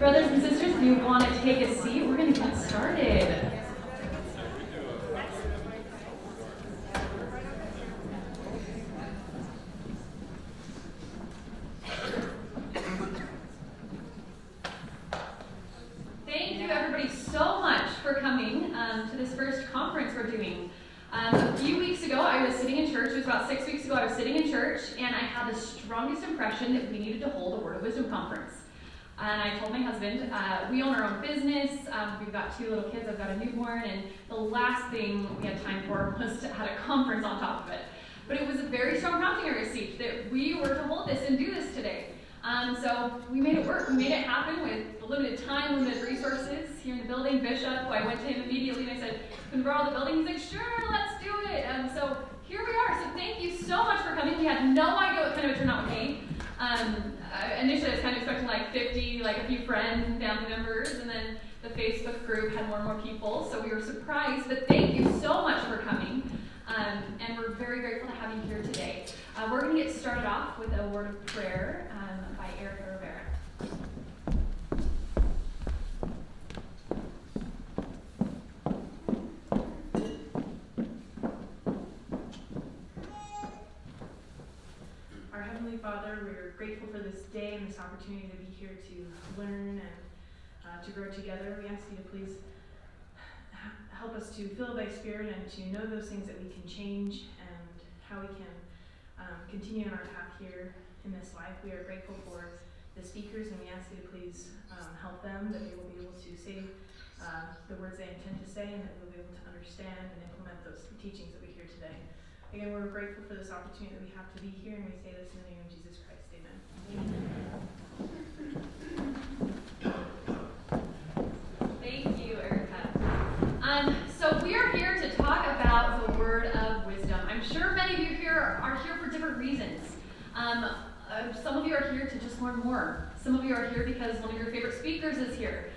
Brothers and sisters, if you want to take a seat, we're going to get started. Thank you, everybody, so much for coming to this first conference we're doing. A few weeks ago, I was sitting in church. It was about 6 weeks ago. I was sitting in church, and I had the strongest impression that we needed to hold a Word of Wisdom conference. And I told my husband, we own our own business. We've got 2 little kids. I've got a newborn, and the last thing we had time for was to have a conference on top of it. But it was a very strong prompting I received that we were to hold this and do this today. So we made it work. We made it happen with limited time, limited resources here in the building. Bishop, I went to him immediately and I said, "Can we borrow the building?" He's like, "Sure, let's do it." So here we are. So thank you so much for coming. We had no idea what kind of a turnout would be. Initially I was kind of expecting like 50, like a few friends and family members, and then the Facebook group had more and more people, so we were surprised. But thank you so much for coming, and we're very grateful to have you here today. We're going to get started off with a word of prayer by Erica Rivera. Our Heavenly Father, we're grateful for this day and this opportunity to be here to learn and to grow together. We ask you to please help us to fill by Spirit and to know those things that we can change and how we can continue on our path here in this life. We are grateful for the speakers, and we ask you to please help them, that they will be able to say the words they intend to say, and that we'll be able to understand and implement those teachings that we hear today. Again, we're grateful for this opportunity that we have to be here, and we say this in the name of Jesus Christ. Amen. Thank you, Erica. So we are here to talk about the word of wisdom. I'm sure many of you here are here for different reasons. Some of you are here to just learn more. Some of you are here because one of your favorite speakers is here.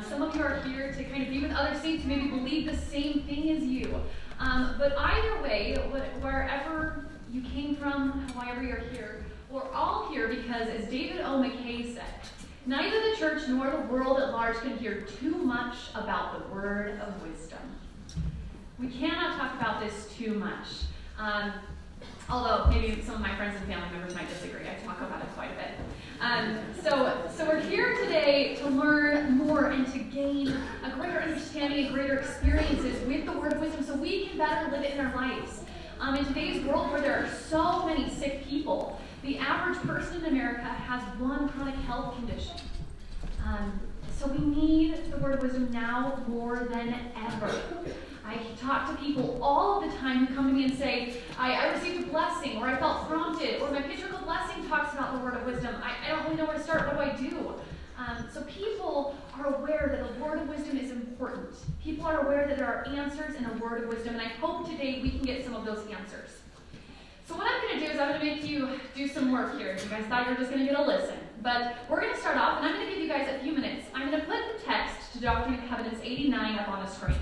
Some of you are here to kind of be with other saints who maybe believe the same thing as you. But either way, wherever you came from, however you're here, we're all here because, as David O. McKay said, neither the church nor the world at large can hear too much about the word of wisdom. We cannot talk about this too much. Although maybe some of my friends and family members might disagree. I talk about it quite a bit. So we're here today to learn more and to gain a greater understanding and greater experiences with the word of wisdom so we can better live it in our lives. In today's world where there are so many sick people, the average person in America has one chronic health condition. So we need the word of wisdom now more than ever. I talk to people all of the time who come to me and say, I received a blessing, or I felt prompted, or my picture of a blessing talks about the word of wisdom. I don't really know where to start. What do I do? So people are aware that the word of wisdom is important. People are aware that there are answers in the word of wisdom, and I hope today we can get some of those answers. So what I'm going to do is I'm going to make you do some work here. You guys thought you were just going to get a listen. But we're going to start off, and I'm going to give you guys a few minutes. I'm going to put the text to Doctrine and Covenants 89 up on the screen.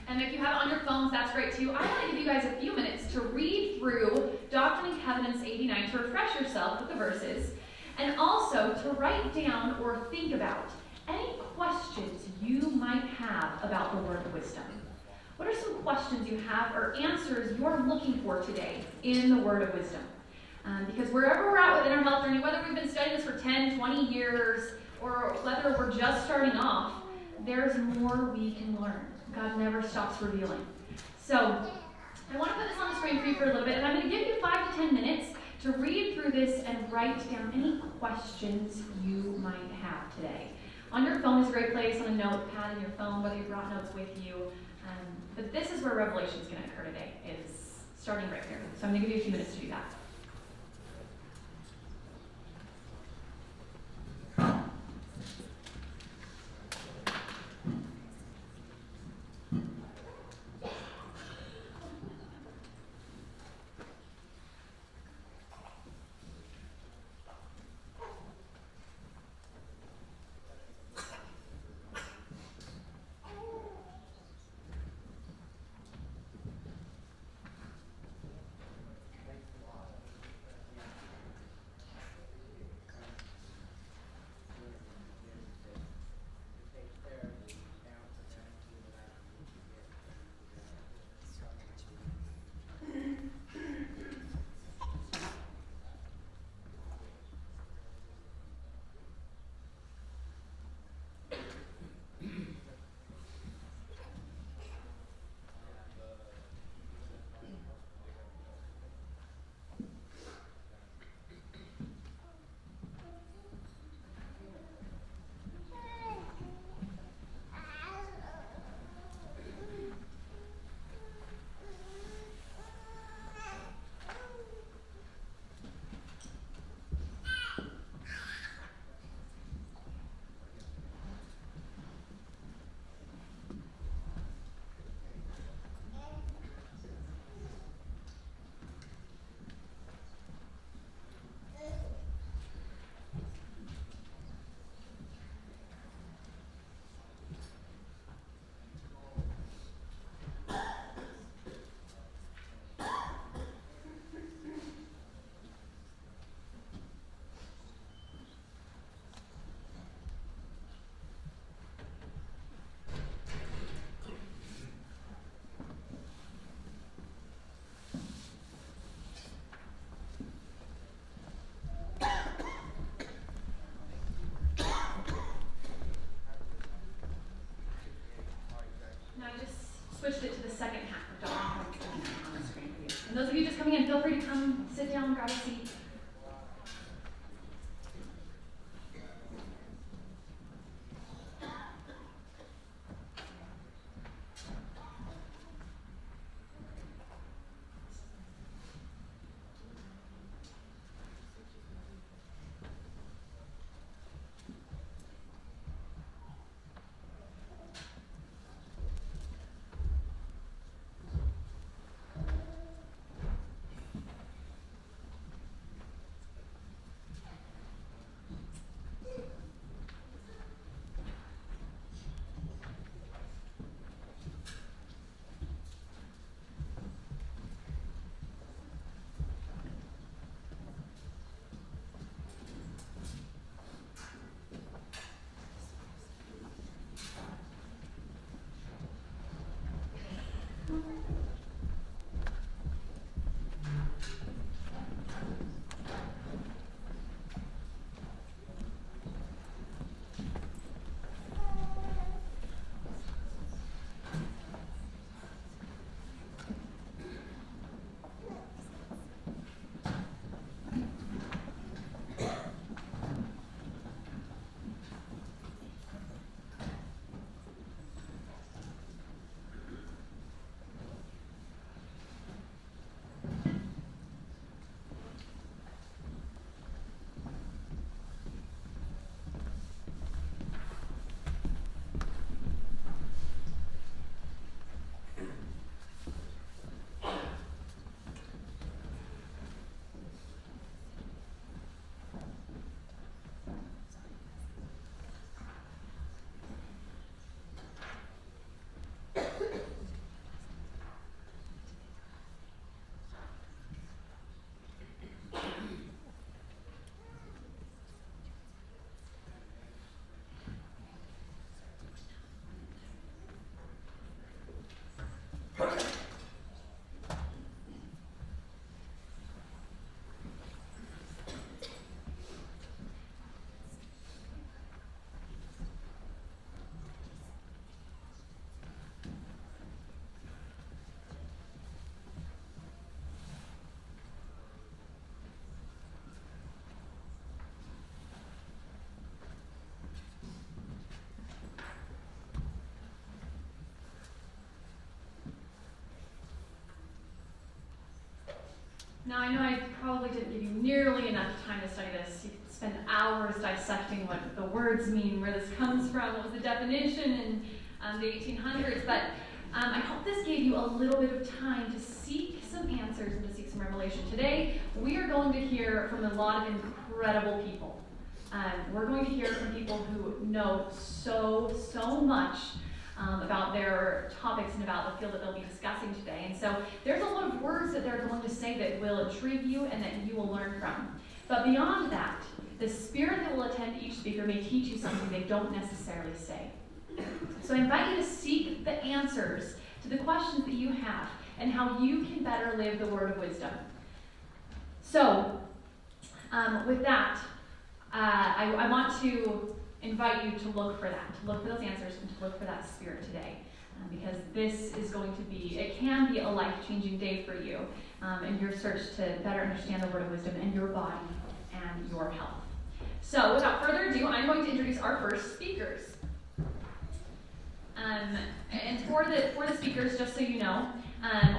And if you have it on your phones, that's great too. I want to give you guys a few minutes to read through Doctrine and Covenants 89 to refresh yourself with the verses, and also to write down or think about any questions you might have about the word of wisdom. What are some questions you have or answers you're looking for today in the word of wisdom? Because wherever we're at within our health journey, whether we've been studying this for 10, 20 years, or whether we're just starting off, there's more we can learn. God never stops revealing. So I want to put this on the screen for you for a little bit, and I'm going to give you 5 to 10 minutes to read through this and write down any questions you might have today. On your phone is a great place, on a notepad in your phone, whether you brought notes with you. But this is where revelation is going to occur today, is starting right here. So I'm going to give you a few minutes to do that. Now, I know I probably didn't give you nearly enough time to study this. You could spend hours dissecting what the words mean, where this comes from, what was the definition in the 1800s, but I hope this gave you a little bit of time to seek some answers and to seek some revelation. Today, we are going to hear from a lot of incredible people. We're going to hear from people who know so much about their topics and about the field that they'll be discussing today. And so there's a lot of words that they're going to say that will intrigue you and that you will learn from. But beyond that, the spirit that will attend each speaker may teach you something they don't necessarily say. So I invite you to seek the answers to the questions that you have and how you can better live the word of wisdom. So, with that, I want to invite you to look for that, to look for those answers and to look for that spirit today. Because this is going to be, it can be a life-changing day for you in your search to better understand the word of wisdom and your body and your health. So, without further ado, I'm going to introduce our first speakers. And for the speakers, just so you know,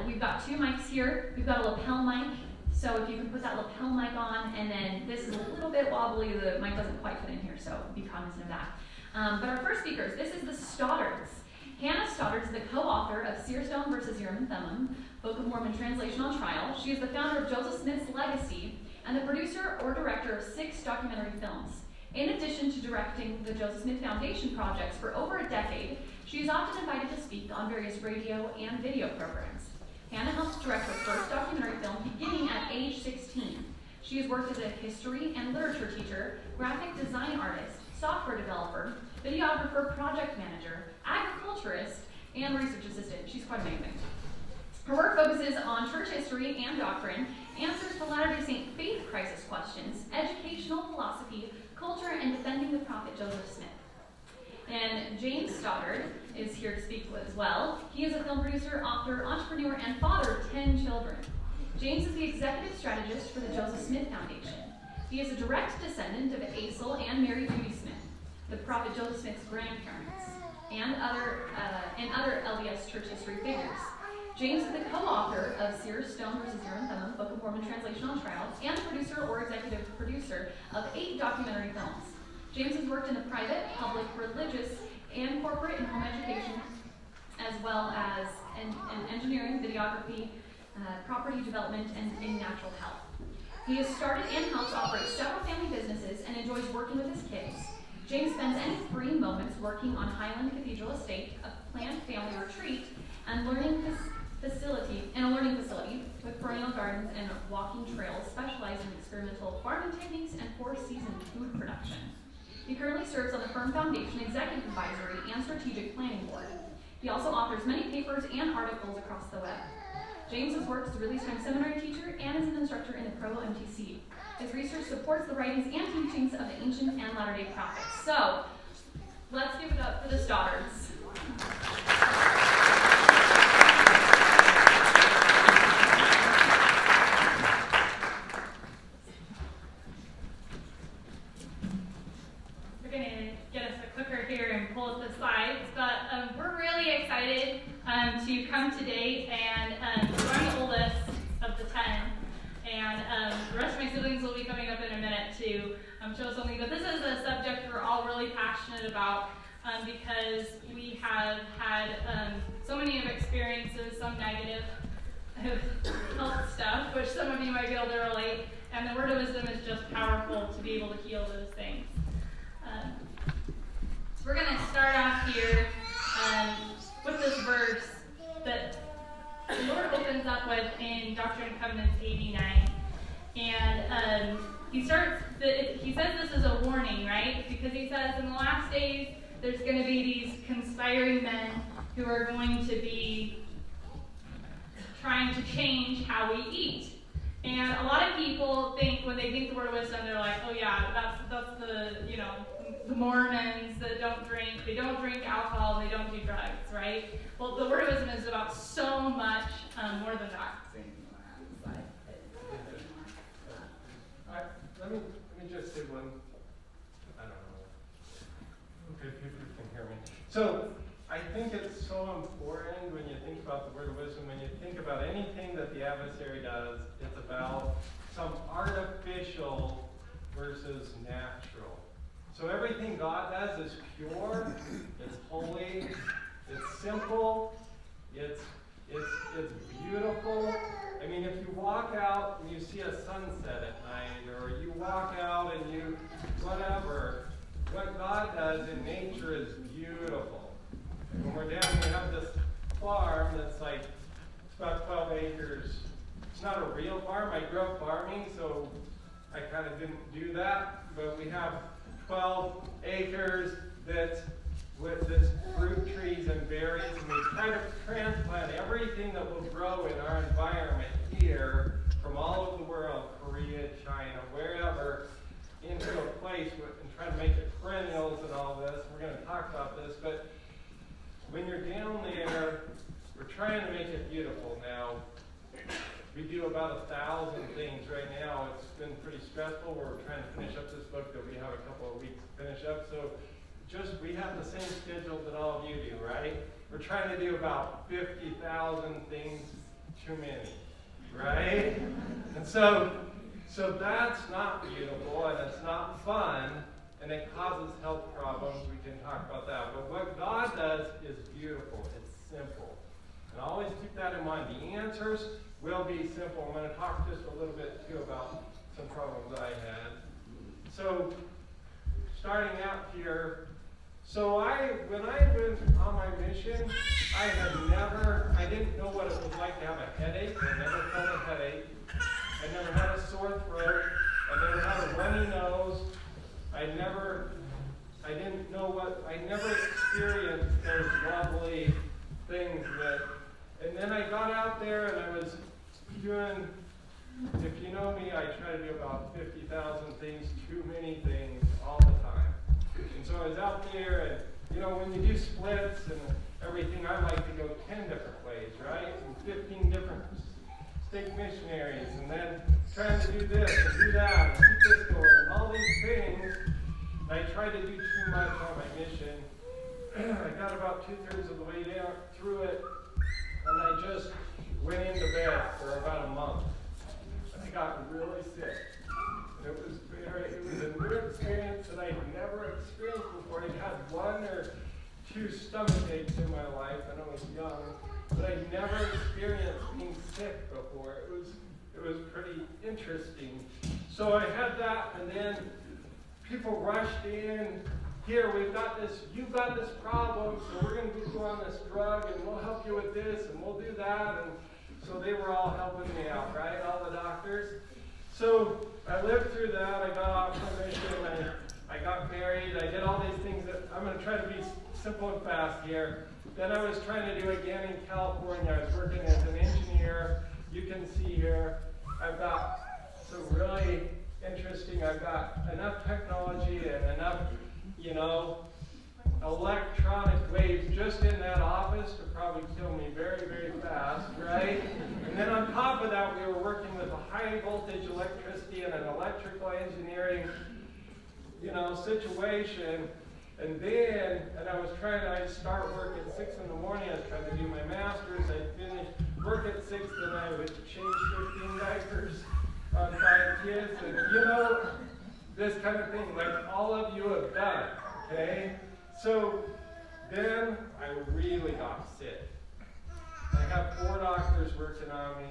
we've got two mics here. We've got a lapel mic, so if you can put that lapel mic on, and then this is a little bit wobbly, the mic doesn't quite fit in here, so be cognizant of that. But our first speakers, this is the Stoddards. Hannah Stoddard is the co-author of Seer Stone versus Urim and Thummim, Book of Mormon Translation on Trial. She is the founder of Joseph Smith's Legacy and the producer or director of 6 documentary films. In addition to directing the Joseph Smith Foundation projects for over a decade, she is often invited to speak on various radio and video programs. Hannah helped direct her first documentary film beginning at age 16. She has worked as a history and literature teacher, graphic design artist, software developer, videographer, project manager, agriculturist, and research assistant. She's quite amazing. Her work focuses on church history and doctrine, answers to Latter-day Saint faith crisis questions, educational philosophy, culture, and defending the prophet Joseph Smith. And James Stoddard is here to speak as well. He is a film producer, author, entrepreneur, and father of 10 children. James is the executive strategist for the Joseph Smith Foundation. He is a direct descendant of Asel and Mary Judy Smith, the prophet Joseph Smith's grandparents, and other LDS church history figures. James is the co-author of Seer Stone versus Urim and Thummim, Book of Mormon Translation on Trial, and the producer or executive producer of 8 documentary films. James has worked in the private, public, religious, and corporate and home education, as well as in engineering, videography, property development, and in natural health. He has started and helped operate several family businesses and enjoys working with his kids. James spends any free moments working on Highland Cathedral Estate, a planned family retreat, and a learning facility with perennial gardens and walking trails specializing in experimental farming techniques and 4-season food production. He currently serves on the Firm Foundation Executive Advisory and Strategic Planning Board. He also authors many papers and articles across the web. James has worked as a release-time seminary teacher and as an instructor in the Provo MTC. His research supports the writings and teachings of the ancient and latter-day prophets. So, let's give it up for the Stoddards. We're going to get us a clicker here and pull up the slides, but we're really excited to come today and I'm the oldest of the 10, and the rest of my siblings will be coming up in a minute to show us something, but this is a subject we're all really passionate about because we have had so many of experiences, some negative health stuff, which some of you might be able to relate, and the word of wisdom is just powerful to be able to heal those things. So we're going to start off here with this verse that the Lord opens up with in Doctrine and Covenants 89. And he says this is a warning, right? Because he says in the last days there's going to be these conspiring men who are going to be trying to change how we eat. And a lot of people think, when they think the word of wisdom, they're like, oh yeah, that's the, the Mormons that they don't drink alcohol, and they don't do drugs, right? Well, the word of wisdom is about so much more than that. Let me just say one, I don't know if you can hear me. So, I think it's so important when you think about the word of wisdom, when you think about anything that the adversary does, it's about versus natural. So everything God does is pure, it's holy, it's simple, it's beautiful. I mean, if you walk out and you see a sunset at night, or you walk out and you, whatever, what God does in nature is beautiful. When we're down, we have this farm that's like, it's about 12 acres. It's not a real farm. I grew up farming, so I kind of didn't do that. But we have 12 acres that's with this fruit trees and berries, and we try to transplant everything that will grow in our environment here from all over the world, Korea, China, wherever, into a place and try to make it perennials and all this. We're going to talk about this, but when you're down there, we're trying to make it beautiful. Now, we do about 1,000 things right now. It's been pretty stressful. We're trying to finish up this book that we have a couple of weeks to finish up. So we have the same schedule that all of you do, right? We're trying to do about 50,000 things too many, right? And so that's not beautiful, and it's not fun, and it causes health problems. We can talk about that. But what God does is beautiful. It's simple. And always keep that in mind. The answers will be simple. I'm going to talk just a little bit, too, about some problems I had. So, starting out here, when I went on my mission, I didn't know what it was like to have a headache. I never felt a headache. I never had a sore throat. I never had a runny nose. I never experienced those lovely things and then I got out there and I was doing, if you know me, I try to do about 50,000 things, too many things, all the time. And so I was out there, and when you do splits and everything, I like to go 10 different ways, right? And 15 different stake missionaries, and then trying to do this and do that, and keep this going, and all these things. I tried to do too much on my mission. I got about 2/3 of the way down through it, and I just went into bed for about a month. I got really sick. And it was a new experience that I'd never experienced before. I'd had 1 or 2 stomach aches in my life, and I was young, but I'd never experienced being sick before. It was pretty interesting. So I had that, and then people rushed in. Here, you've got this problem, so we're going to go on this drug, and we'll help you with this, and we'll do that. And so they were all helping me out, right? All the doctors. So I lived through that. I got off my mission. I got married. I did all these things that I'm going to try to be simple and fast here. Then I was trying to do again in California. I was working as an engineer. You can see here, I've got some really interesting, I've got enough technology and enough, electronic waves just in that office to probably kill me very, very fast, right? And then on top of that, we were working with a high voltage electricity and an electrical engineering, situation. And then, I'd start work at 6 in the morning, I was trying to do my master's, I'd finish work at 6, then I would change 15 diapers on 5 kids, and this kind of thing, like all of you have done, okay? So then I really got sick. I have 4 doctors working on me.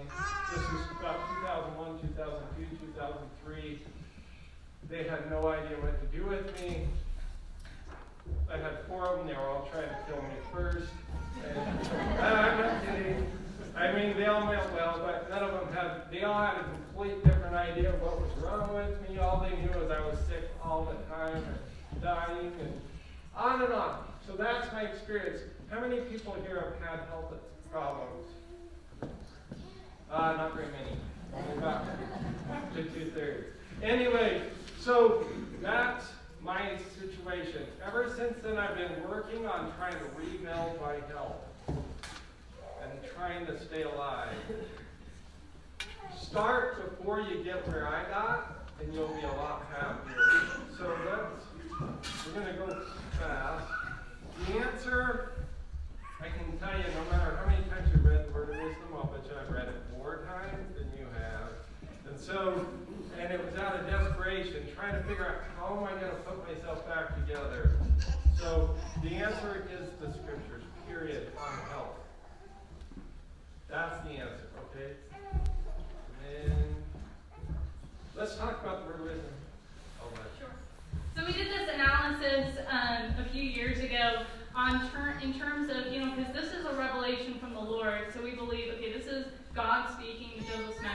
This was about 2001, 2002, 2003. They had no idea what to do with me. I had 4 of them. They were all trying to kill me first. And, I'm not kidding. I mean, they all meant well, but none of them they all had a complete different idea of what was wrong with me. All they knew was I was sick all the time and dying and on and on. So that's my experience. How many people here have had health problems? Not very many. Only about 2/3. Anyway, so that's my situation. Ever since then, I've been working on trying to rebuild my health and trying to stay alive. Start before you get where I got, and you'll be a lot happier. So we're going to go fast. The answer, I can tell you, no matter how many times you read the Word of Wisdom, I'll bet you I've read it more times than you have. And it was out of desperation. frustration, trying to figure out how am I going to put myself back together. So the answer is the scriptures, period, on health. That's the answer, okay? And then let's talk about the word wisdom. Sure. So we did this analysis a few years ago in terms of, because this is a revelation from the Lord. So we believe, okay, this is God speaking to Joseph Smith.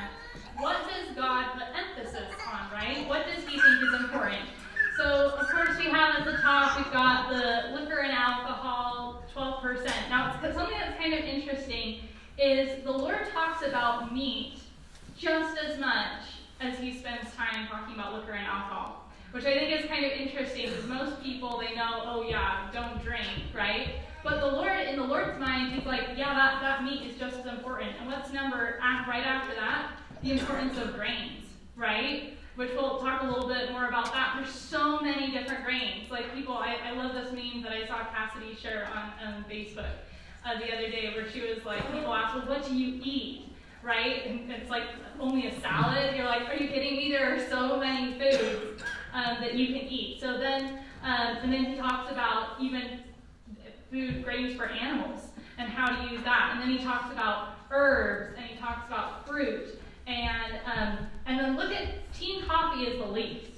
What does God put emphasis on, right? What does he think is important? So, of course, we have at the top, we've got the liquor and alcohol, 12%. Now, something that's kind of interesting is the Lord talks about meat just as much as he spends time talking about liquor and alcohol, which I think is kind of interesting because most people, they know, oh yeah, don't drink, right? But the Lord, in the Lord's mind, he's like, yeah, that meat is just as important. And what's right after that? The importance of grains, right? Which we'll talk a little bit more about that. There's so many different grains. Like I love this meme that I saw Cassidy share on Facebook the other day where she was like, people ask, well, what do you eat? Right? And it's like only a salad. You're like, are you kidding me? There are so many foods that you can eat. So then, and then he talks about even food grains for animals and how to use that. And then he talks about herbs and he talks about fruit. And then look at tea and coffee is the least.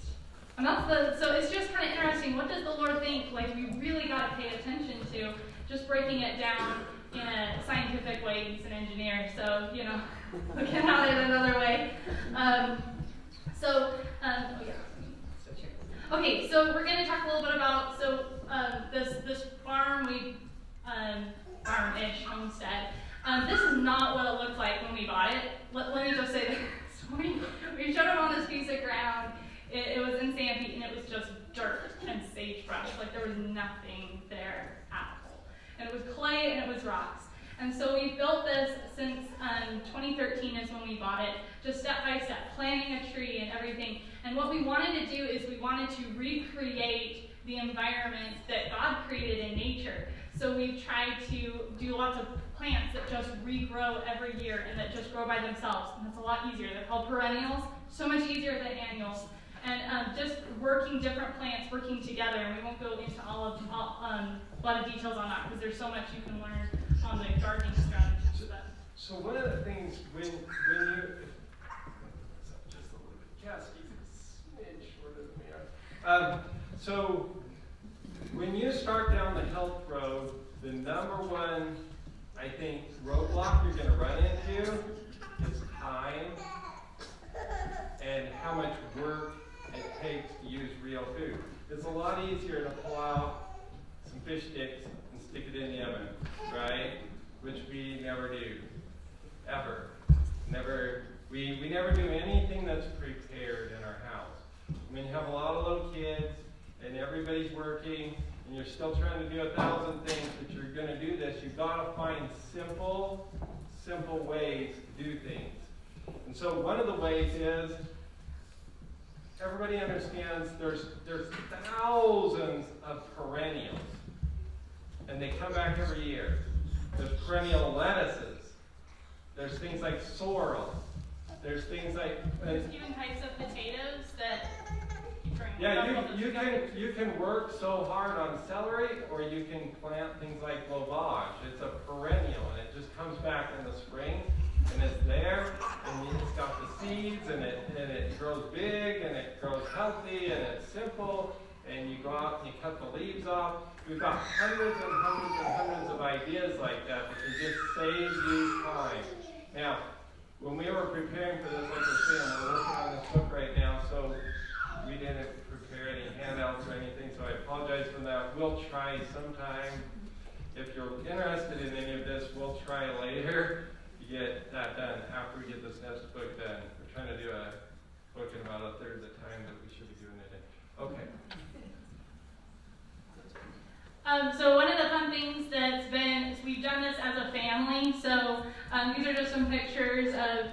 And so it's just kind of interesting. What does the Lord think? Like we really got to pay attention to just breaking it down in a scientific way. He's an engineer, so looking at it another way. Okay, so we're going to talk a little bit about this farm-ish homestead. This is not what it looked like when we bought it. Let me just say this. We showed it on this piece of ground. It was in Sandy, and it was just dirt and sagebrush. Like there was nothing there at all. And it was clay and it was rocks. And so we built this since 2013 is when we bought it, just step by step, planting a tree and everything. And what we wanted to do is we wanted to recreate the environment that God created in nature. So we've tried to do lots of plants that just regrow every year and that just grow by themselves. And that's a lot easier. They're called perennials, so much easier than annuals. And just working different plants, working together. And we won't go into a lot of details on that because there's so much you can learn on the gardening strategies. So one of the things when you just a little bit, Cassie's a smidge shorter than we are. So when you start down the health road, the number one, I think, roadblock you're going to run into is time and how much work it takes to use real food. It's a lot easier to pull out some fish sticks and stick it in the oven, right? Which we never do, ever. We never do anything that's prepared in our house. I mean, you have a lot of little kids, and everybody's working, and you're still trying to do 1,000 things, but you're going to do this. You've got to find simple ways to do things. And so one of the ways is, everybody understands there's thousands of perennials, and they come back every year. There's perennial lettuces. There's things like sorrel. There's things like there's even types of potatoes that you can work so hard on celery, or you can plant things like lavage. It's a perennial, and it just comes back in the spring, and it's there, and it's got the seeds, and it grows big, and it grows healthy, and it's simple, and you go out and you cut the leaves off. We've got hundreds and hundreds and hundreds of ideas like that can just save you time. Now, when we were preparing for this, like I said, we're working on this book right now, so we didn't prepare any handouts or anything, so I apologize for that. We'll try sometime. If you're interested in any of this, we'll try later to get that done after we get this next book done. We're trying to do a book in about 1/3 the time that we should be doing it in. Okay. So one of the fun things that's been, is we've done this as a family. So these are just some pictures of,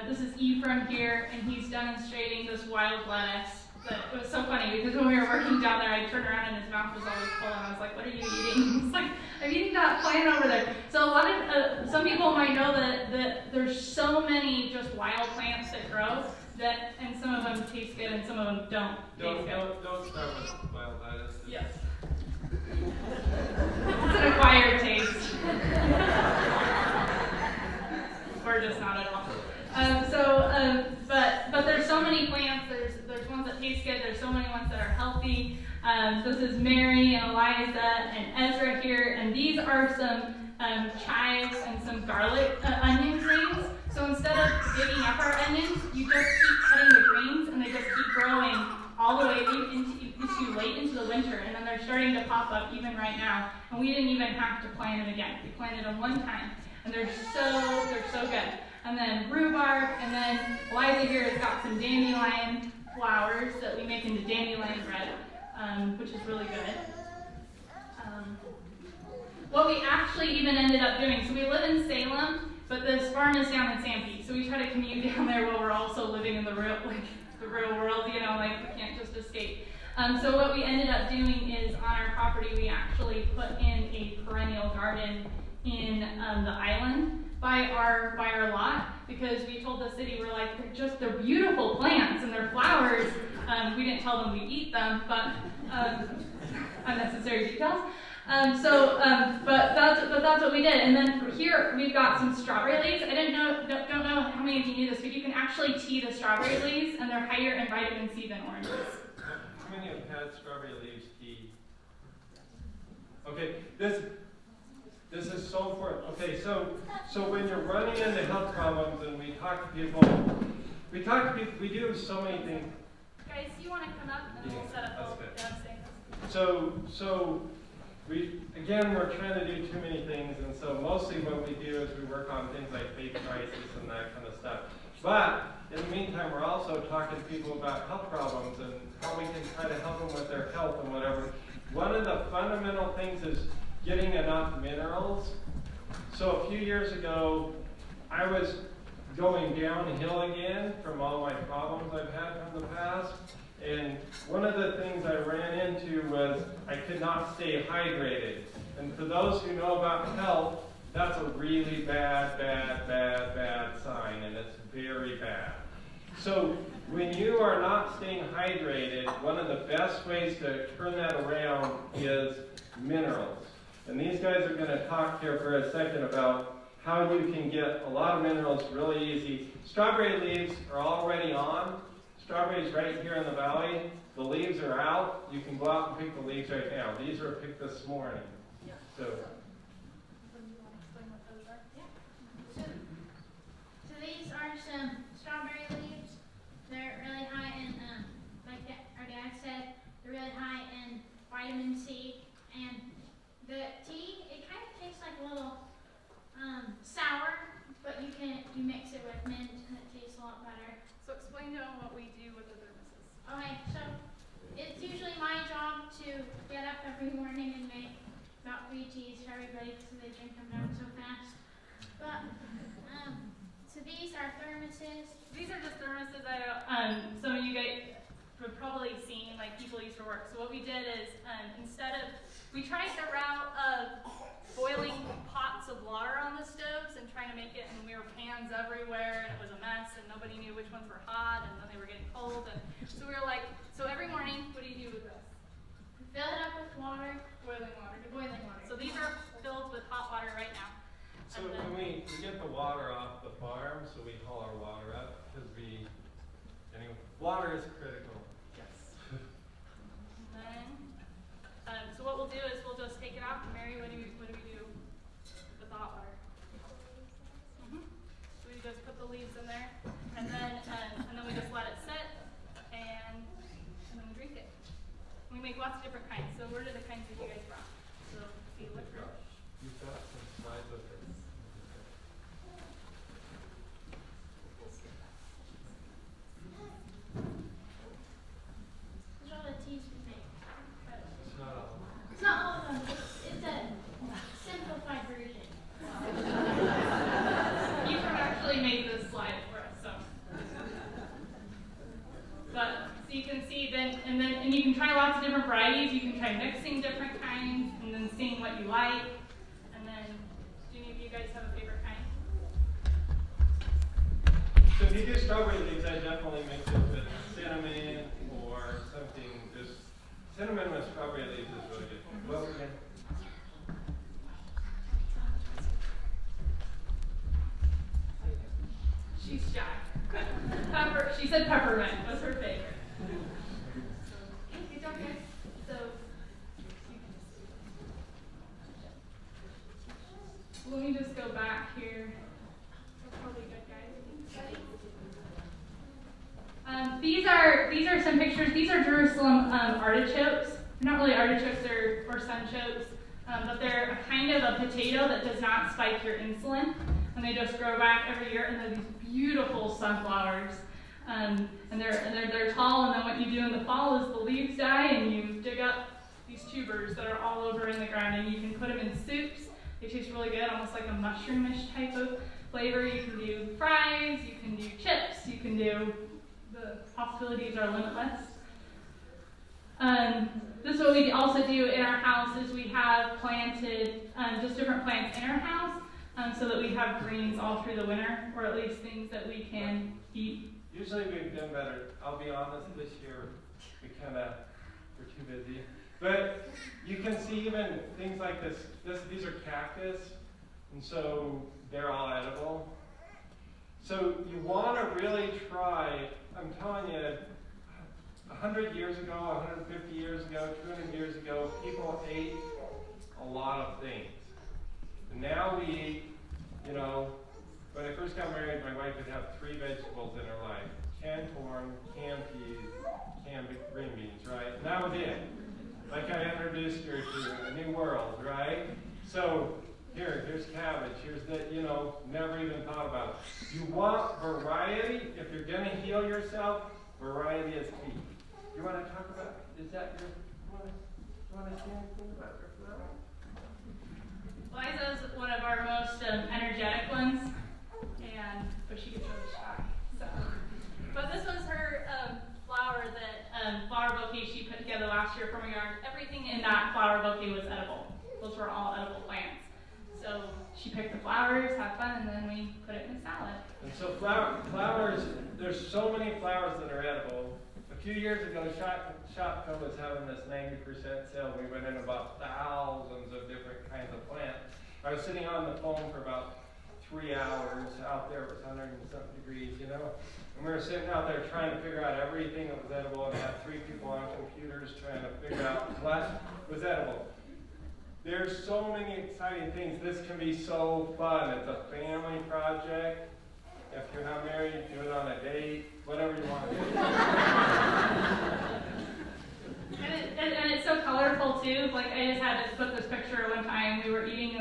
this is Ephraim here, and he's demonstrating this wild lettuce. it was so funny because when we were working down there, I'd turn around and his mouth was always full, and I was like, "What are you eating?" He's like, "I'm eating that plant over there." So a lot of some people might know that there's so many just wild plants that grow that, and some of them taste good and some of them don't taste good. Don't start with wilditis. Yes. It's an acquired taste. Or just not at all. But there's so many plants. There's ones that taste good. There's so many ones that are healthy. This is Mary and Eliza and Ezra here, and these are some chives and some garlic onion greens. So instead of digging up our onions, you just keep cutting the greens, and they just keep growing all the way into late into the winter, and then they're starting to pop up even right now. And we didn't even have to plant them again. We planted them one time, and they're so good. And then rhubarb, and then Eliza here has got some dandelion flowers that we make into dandelion bread, which is really good. What we actually even ended up doing, so we live in Salem, but this farm is down in Sanpete, so we try to commute down there while we're also living in the real world, you know, like we can't just escape. So what we ended up doing is on our property, we actually put in a perennial garden in the island by our lot, because we told the city, we're like, they're beautiful plants and they're flowers. We didn't tell them we eat them, but unnecessary details. But that's what we did. And then here we've got some strawberry leaves. I don't know how many of you knew this, but you can actually tea the strawberry leaves, and they're higher in vitamin C than oranges. How many have had strawberry leaves tea? Okay, this is so important. Okay, so when you're running into health problems, and we talk to people, we do so many things. Guys, do you want to come up and then we'll set up a little dancing? So we're trying to do too many things, and so mostly what we do is we work on things like faith crisis and that kind of stuff. But in the meantime, we're also talking to people about health problems and how we can try to help them with their health and whatever. One of the fundamental things is getting enough minerals. So a few years ago, I was going downhill again from all my problems I've had from the past. And one of the things I ran into was I could not stay hydrated. And for those who know about health, that's a really bad sign, and it's very bad. So when you are not staying hydrated, one of the best ways to turn that around is minerals. And these guys are going to talk here for a second about how you can get a lot of minerals really easy. Strawberry leaves are already on. Strawberries right here in the valley. The leaves are out. You can go out and pick the leaves right now. These were picked this morning. So these are some strawberry leaves. They're really high in, like our dad said, they're really high in vitamin C. And the tea, it kind of tastes like a little sour, but you mix it with mint and it tastes a lot better. So explain to them what we do with the thermoses. Okay, so it's usually my job to get up every morning and make about 3 teas for everybody because they drink them down so fast. But, so these are thermoses. These are just thermoses some of you guys have probably seen, like people used to work. So what we did is, we tried the route of boiling pots of water on the stoves and trying to make it, and we were pans everywhere, and it was a mess, and nobody knew which ones were hot, and then they were getting cold, and so we were like, so every morning, what do you do with this? Fill it up with water. Boiling water. So these are filled with hot water right now. So when we get the water off the farm, so we haul our water up because water is critical. Yes. And then, so what we'll do is we'll just take it out. Mary, what do we do with the hot water? So we just put the leaves in there, and then we just let it sit, and then we drink it. We make lots of different kinds. So what are the kinds that you guys brought? So see, look. You've got some slides of this. Those are all the teas we make. It's not all. It's not all of them. It's a simplified version. Ephraim actually made this slide for us, so. But so So you can see and you can try lots of different varieties. You can try mixing different kinds and then seeing what you like. And then, do any of you guys have a favorite kind? So if you do strawberry leaves, I definitely mix it with cinnamon or something. Just cinnamon with strawberry leaves is really good. Well, okay. She's shy. She said peppermint was her favorite. Good job, guys. So, let me just go back here. That's probably good, guys. These are some pictures. These are Jerusalem artichokes. They're not really artichokes, or sunchokes, but they're a kind of a potato that does not spike your insulin, and they just grow back every year. And they're these beautiful sunflowers, and they're tall. And then what you do in the fall is the leaves die, and you dig up these tubers that are all over in the ground, and you can put them in soups. They taste really good, almost like a mushroomish type of flavor. You can do fries, you can do chips, you can do, the possibilities are limitless. This is what we also do in our house is we have planted just different plants in our house so that we have greens all through the winter, or at least things that we can eat. Usually we've done better. I'll be honest, this year we're too busy. But you can see even things like this. These are cactus, and so they're all edible. So you want to really try. I'm telling you, 100 years ago, 150 years ago, 200 years ago, people ate a lot of things. And now we eat, when I first got married, my wife would have 3 vegetables in her life: canned corn, canned peas, canned green beans, right? And that was it. Like I introduced her to a new world, right? So here's cabbage, here's never even thought about it. You want variety. If you're going to heal yourself, variety is key. You want to talk about, is that your, you want to say anything about your flower? Liza's one of our most energetic ones, but she gets really shy. So, but this was her flower bouquet she put together last year from her yard. Everything in that flower bouquet was edible. Those were all edible plants. So she picked the flowers, had fun, and then we put it in a salad. And so flowers, there's so many flowers that are edible. A few years ago, Shopko was having this 90% sale. We went in and bought thousands of different kinds of plants. I was sitting on the phone for about 3 hours out there. It was 100 and something degrees, And we were sitting out there trying to figure out everything that was edible, and had 3 people on computers trying to figure out what was edible. There's so many exciting things. This can be so fun. It's a family project. If you're not married, do it on a date, whatever you want to do. And it's so colorful too. Like I just had to put this picture one time. We were eating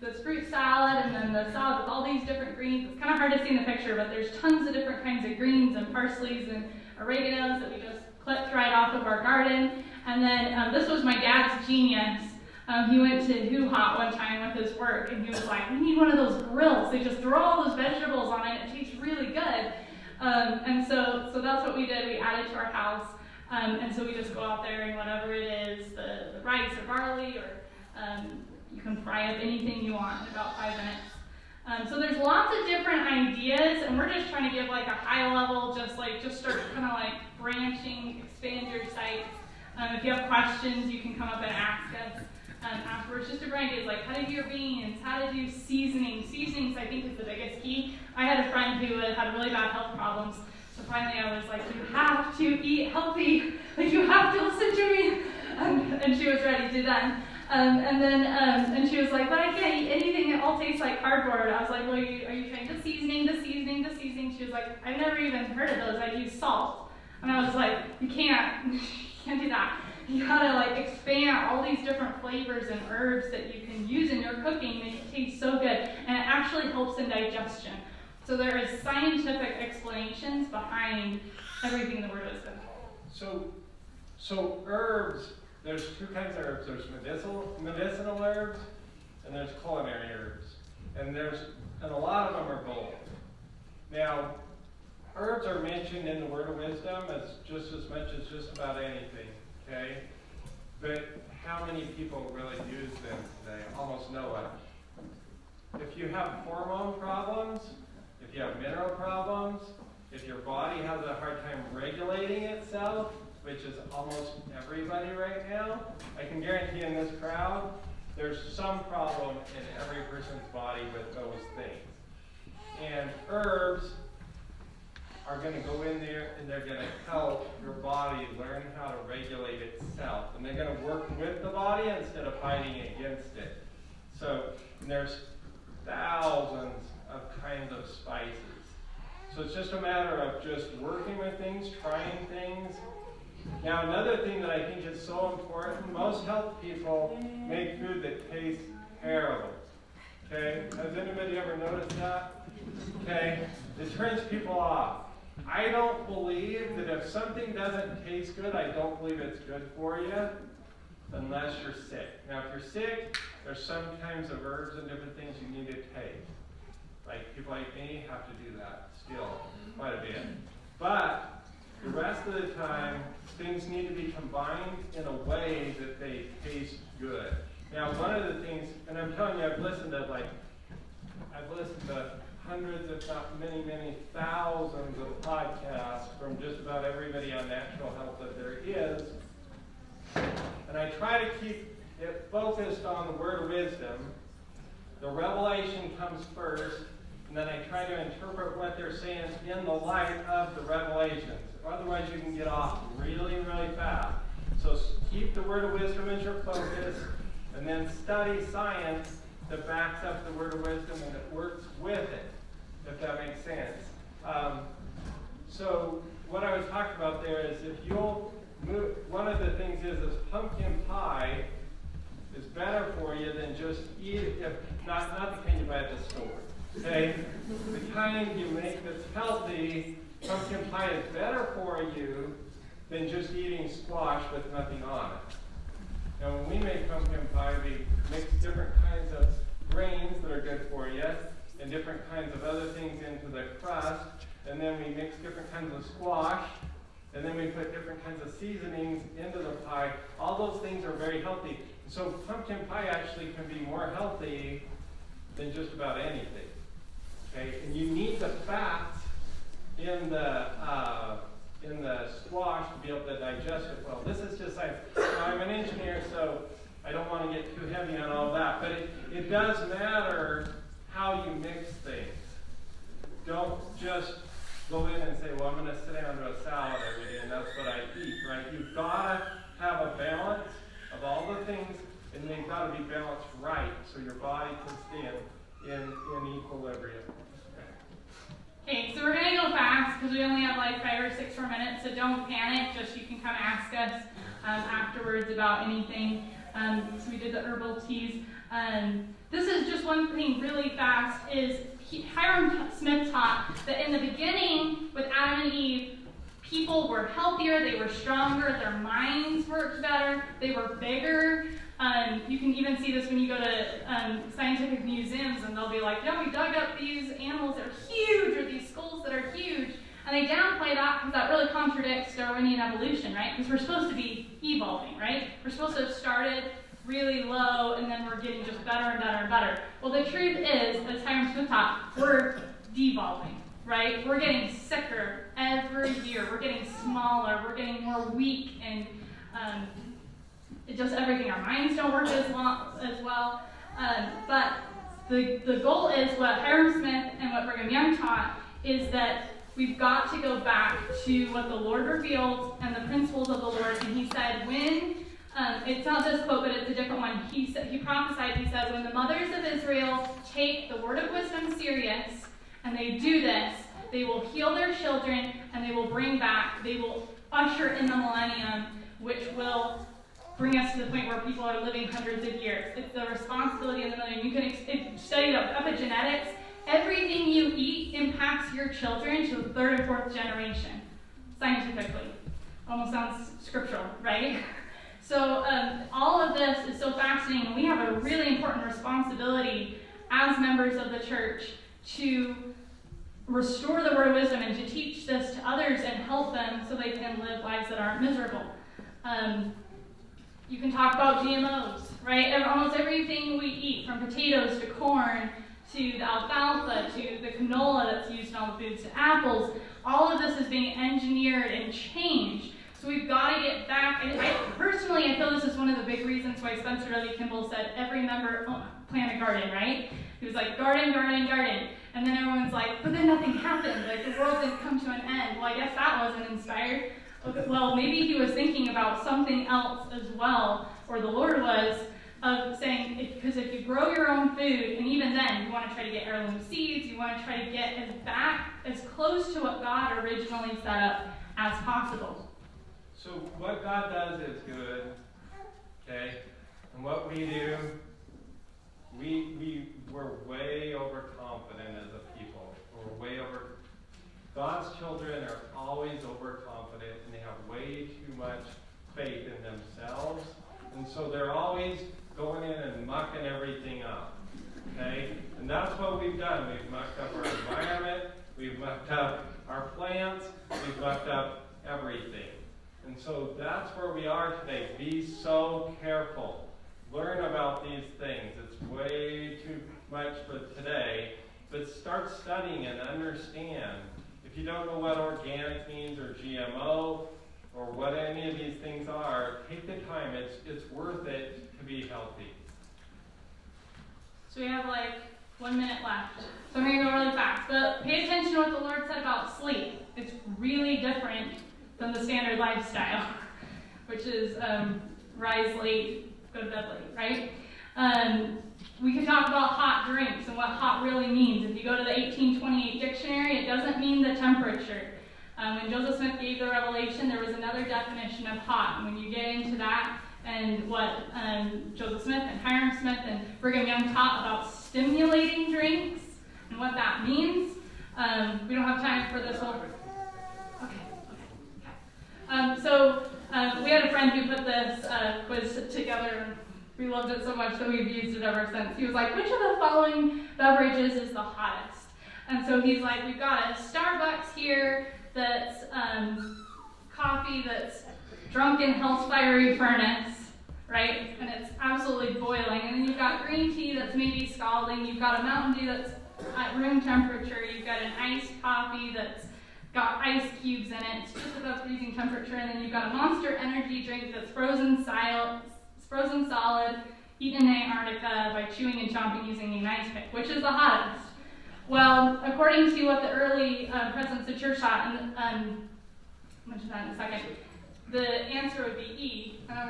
this fruit salad, and then the salad with all these different greens. It's kind of hard to see in the picture, but there's tons of different kinds of greens and parsleys and oreganos that we just clipped right off of our garden. And then this was my dad's genius. He went to Hoo Hot one time with his work, and he was like, "We need one of those grills. They just throw all those vegetables on it. It tastes really good." And so that's what we did. We added to our house, and so we just go out there and whatever it is, the rice or barley, or you can fry up anything you want in about 5 minutes. So there's lots of different ideas, and we're just trying to give like a high level, just start kind of like branching, expand your sites. If you have questions, you can come up and ask us. Afterwards, just different ideas like how to do your beans, how to do seasoning. Seasonings, I think, is the biggest key. I had a friend who had really bad health problems, so finally I was like, "You have to eat healthy. Like you have to listen to me," and she was ready to then. And she was like, "But I can't eat anything. It all tastes like cardboard." I was like, "Well, are you trying the seasoning? She was like, "I've never even heard of those. I use salt." And I was like, "You can't do that. You gotta expand all these different flavors and herbs that you can use in your cooking, make it taste so good, and it actually helps in digestion." So there is scientific explanations behind everything the Word has said. So herbs, there's 2 kinds of herbs. There's medicinal herbs, and there's culinary herbs, and a lot of them are both. Now, herbs are mentioned in the Word of Wisdom as just as much as just about anything, okay? But how many people really use them today? Almost no one. If you have hormone problems, if you have mineral problems, if your body has a hard time regulating itself, which is almost everybody right now, I can guarantee in this crowd, there's some problem in every person's body with those things. And herbs are going to go in there and they're going to help your body learn how to regulate itself. And they're going to work with the body instead of fighting against it. So there's thousands of kinds of spices. So it's just a matter of just working with things, trying things. Now another thing that I think is so important, most health people make food that tastes terrible. Okay? Has anybody ever noticed that? Okay? It turns people off. I don't believe that if something doesn't taste good, I don't believe it's good for you unless you're sick. Now if you're sick, there's some kinds of herbs and different things you need to take. Like people like me have to do that still quite a bit. But the rest of the time, things need to be combined in a way that they taste good. Now one of the things, and I'm telling you, I've listened to hundreds, if not many, many thousands of podcasts from just about everybody on natural health that there is. And I try to keep it focused on the word of wisdom. The revelation comes first, and then I try to interpret what they're saying in the light of the revelations. Otherwise you can get off really, really fast. So keep the word of wisdom as your focus, and then study science that backs up the word of wisdom and it works with it, if that makes sense. So what I was talking about there is if you'll move, one of the things is pumpkin pie is better for you than just eat it, if not the kind you buy at the store. Okay? The kind you make that's healthy, pumpkin pie is better for you than just eating squash with nothing on it. Now when we make pumpkin pie, we mix different kinds of grains that are good for you and different kinds of other things into the crust, and then we mix different kinds of squash, and then we put different kinds of seasonings into the pie. All those things are very healthy. So pumpkin pie actually can be more healthy than just about anything. Okay? And you need the fats in the squash to be able to digest it well. This is just science. Now, I'm an engineer, so I don't want to get too heavy on all that, but it does matter how you mix things. Don't just go in and say, well, I'm going to sit down to a salad every day and that's what I eat, right? You've got to have a balance of all the things, and they've got to be balanced right so your body can stay in equilibrium. Okay, so we're going to go fast because we only have like 5 or 6 more minutes, so don't panic. Just you can come ask us afterwards about anything. So we did the herbal teas. This is just one thing really fast is Hiram Smith taught that in the beginning with Adam and Eve, people were healthier, they were stronger, their minds worked better, they were bigger. You can even see this when you go to scientific museums and they'll be like, yeah, we dug up these animals that are huge or these skulls that are huge. And they downplay that because that really contradicts Darwinian evolution, right? Because we're supposed to be evolving, right? We're supposed to have started really low and then we're getting just better and better and better. Well, the truth is, as Hiram Smith taught, we're devolving, right? We're getting sicker every year. We're getting smaller. We're getting more weak and it just everything. Our minds don't work as well. But the goal is what Hiram Smith and what Brigham Young taught is that we've got to go back to what the Lord revealed and the principles of the Lord. And he said, when it's not this quote, but it's a different one. He prophesied. He said, when the mothers of Israel take the word of wisdom serious and they do this, they will heal their children and they will they will usher in the millennium, which will bring us to the point where people are living hundreds of years. It's the responsibility of the millennium. You can study epigenetics. Everything you eat impacts your children to the 3rd and 4th generation, scientifically. Almost sounds scriptural, right? So all of this is so fascinating. We have a really important responsibility as members of the church to restore the word of wisdom and to teach this to others and help them so they can live lives that aren't miserable. You can talk about GMOs, right? And almost everything we eat, from potatoes to corn to the alfalfa to the canola that's used in all the foods to apples, all of this is being engineered and changed. So we've got to get back. And I feel this is one of the big reasons why Spencer W. Kimball said every member plant a garden, right? He was like, garden, garden, garden. And then everyone's like, but then nothing happened. Like, the world didn't come to an end. Well, I guess that wasn't inspired. Okay, well, maybe he was thinking about something else as well, or the Lord was, of saying, because if you grow your own food, and even then, you want to try to get heirloom seeds, you want to try to get as close to what God originally set up as possible. So what God does is good, okay? And what we do, we're way overconfident as a people. We're way over. God's children are always overconfident, and they have way too much faith in themselves, and so they're always going in and mucking everything up, okay? And that's what we've done. We've mucked up our environment, we've mucked up our plants, we've mucked up everything. And so that's where we are today. Be so careful. Learn about these things. It's way too much for today, but start studying and understand. If you don't know what organic means or GMO or what any of these things are, take the time. It's worth it to be healthy. So we have like 1 minute left. So I'm going to go really fast. But pay attention to what the Lord said about sleep. It's really different than the standard lifestyle, which is rise late, go to bed late, right? We can talk about hot drinks and what hot really means. If you go to the 1828 dictionary, it doesn't mean the temperature. When Joseph Smith gave the revelation, there was another definition of hot. And when you get into that and what Joseph Smith and Hiram Smith and Brigham Young taught about stimulating drinks and what that means, we don't have time for this whole... So we had a friend who put this quiz together, and we loved it so much that we've used it ever since. He was like, which of the following beverages is the hottest? And so he's like, we've got a Starbucks here that's coffee that's drunk in hell's fiery furnace, right? And it's absolutely boiling. And then you've got green tea that's maybe scalding. You've got a Mountain Dew that's at room temperature. You've got an iced coffee that's got ice cubes in it. It's just above freezing temperature. And then you've got a Monster energy drink that's frozen solid, eaten in Antarctica by chewing and chomping using an ice pick. Which is the hottest? Well, according to what the early presidents of church taught, and I'll mention that in a second, the answer would be E. And I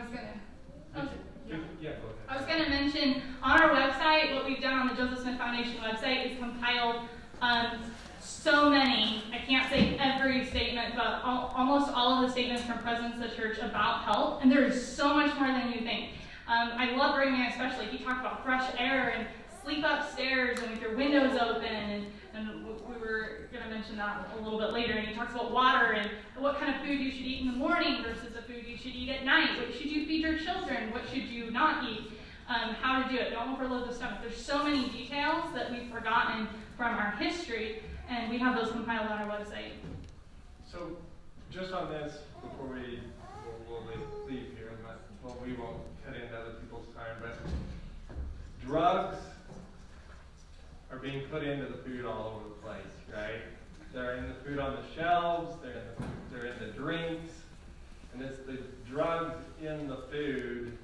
was going to mention on our website, what we've done on the Joseph Smith Foundation website is compiled so many, I can't say every statement, but almost all of the statements from presidents of the church about health, and there is so much more than you think. I love Brigham Young especially. He talked about fresh air and sleep upstairs and with your windows open, and we were going to mention that a little bit later, and he talks about water and what kind of food you should eat in the morning versus the food you should eat at night. What should you feed your children? What should you not eat? How to do it. Don't overload the stomach. There's so many details that we've forgotten from our history, and we have those compiled on our website. So, just on this, before we leave here, we won't cut into other people's time, but drugs are being put into the food all over the place, right? They're in the food on the shelves, they're in the drinks, and it's the drugs in the food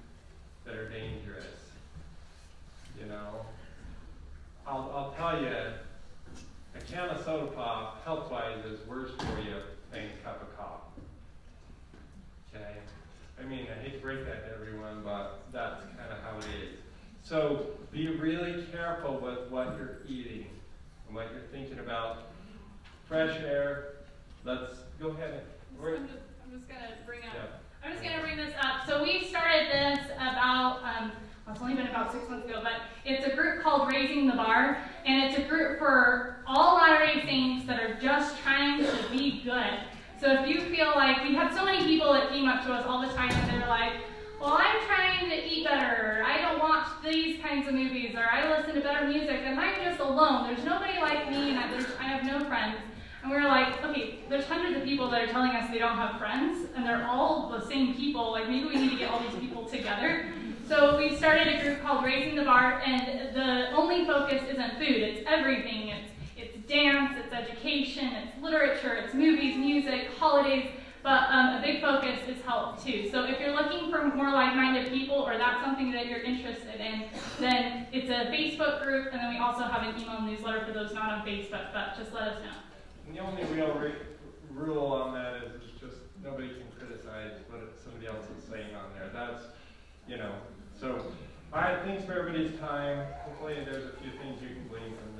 that are dangerous. You know, I'll tell you, a can of soda pop, health-wise, is worse for you than a cup of coffee. Okay? I mean, I hate to break that to everyone, but that's kind of how it is. So be really careful with what you're eating and what you're thinking about. Fresh air. Let's go ahead and... I'm just going to bring this up. So we started this about, it's only been about 6 months ago, but it's a group called Raising the Bar, and it's a group for all Latter-day Saints that are just trying to be good. So if you feel like, we had so many people that came up to us all the time and they were like, well, I'm trying to eat better, or I don't watch these kinds of movies, or I listen to better music, and I'm just alone. There's nobody like me, and I have no friends. And we're like, okay, there's hundreds of people that are telling us they don't have friends, and they're all the same people. Like, maybe we need to get all these people together. So we started a group called Raising the Bar, and the only focus isn't food, it's everything. It's dance, it's education, it's literature, it's movies, music, holidays, but a big focus is health too. So if you're looking for more like-minded people, or that's something that you're interested in, then it's a Facebook group, and then we also have an email newsletter for those not on Facebook, but just let us know. And the only real rule on that is just nobody can criticize what somebody else is saying on there. That's, so, all right, thanks for everybody's time. Hopefully there's a few things you can glean from